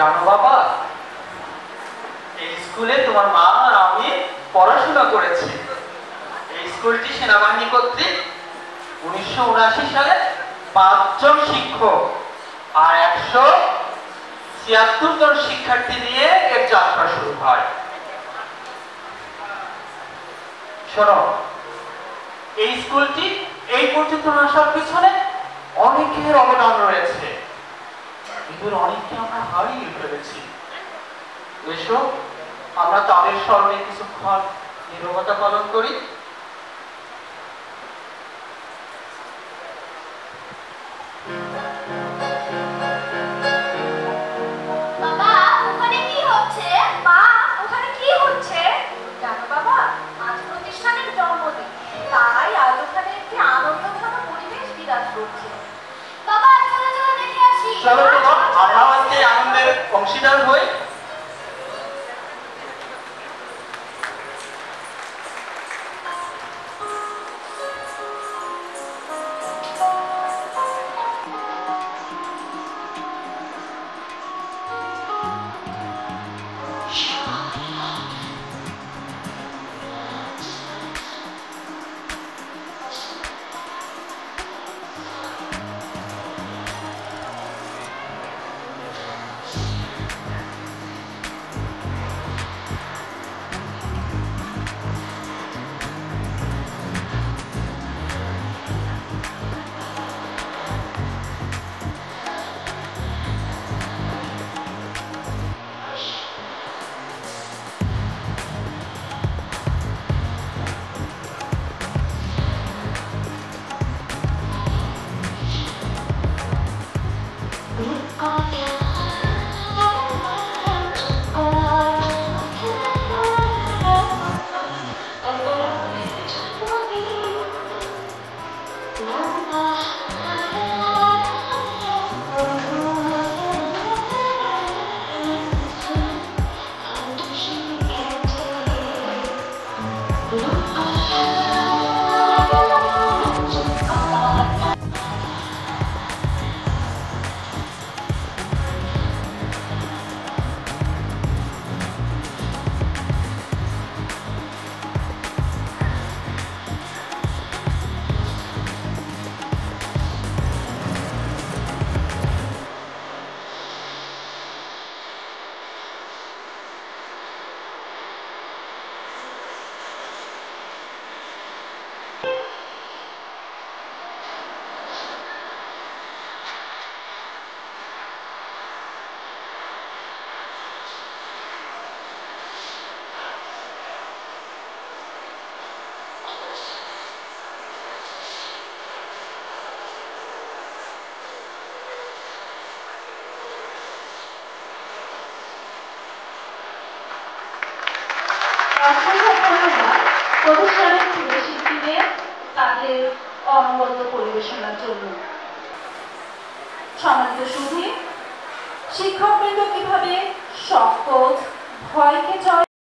জানো বাবা, এই স্কুলে তোমার মা আর আমি পড়াশোনা করেছি। এই স্কুলটি সেনাবাহিনী কর্তৃক 1979 সালে 5 জন শিক্ষক আর 176 জন শিক্ষার্থী নিয়ে এর যাত্রা শুরু হয়। শোনো, এই স্কুলটি এই পর্যন্ত আসার পিছনে অনেকের অবদান রয়েছে। এদের অনেককে আমরা হারিয়ে ফেলেছি। এসো আমরা তাদের স্মরণে কিছুক্ষণ নীরবতা পালন করি। বাবা, ওখানে কি হচ্ছে? মা, ওখানে কি হচ্ছে? জানো বাবা, আজ প্রতিষ্ঠানের জন্মদিন, তাই আজ ওখানে একটি আনন্দঘন পরিবেশ বিরাজ করছে। বাবা, চলো চলো দেখে আসি। চলো আমরা আজকে আনন্দের অংশীদার হই। প্রতিষ্ঠানের শিল্পীদের তাদের অনবদ্য পরিবেশনার জন্য। সম্মানিত সুধী, শিক্ষকবৃন্দ কিভাবে সংকোচ, ভয়কে জয়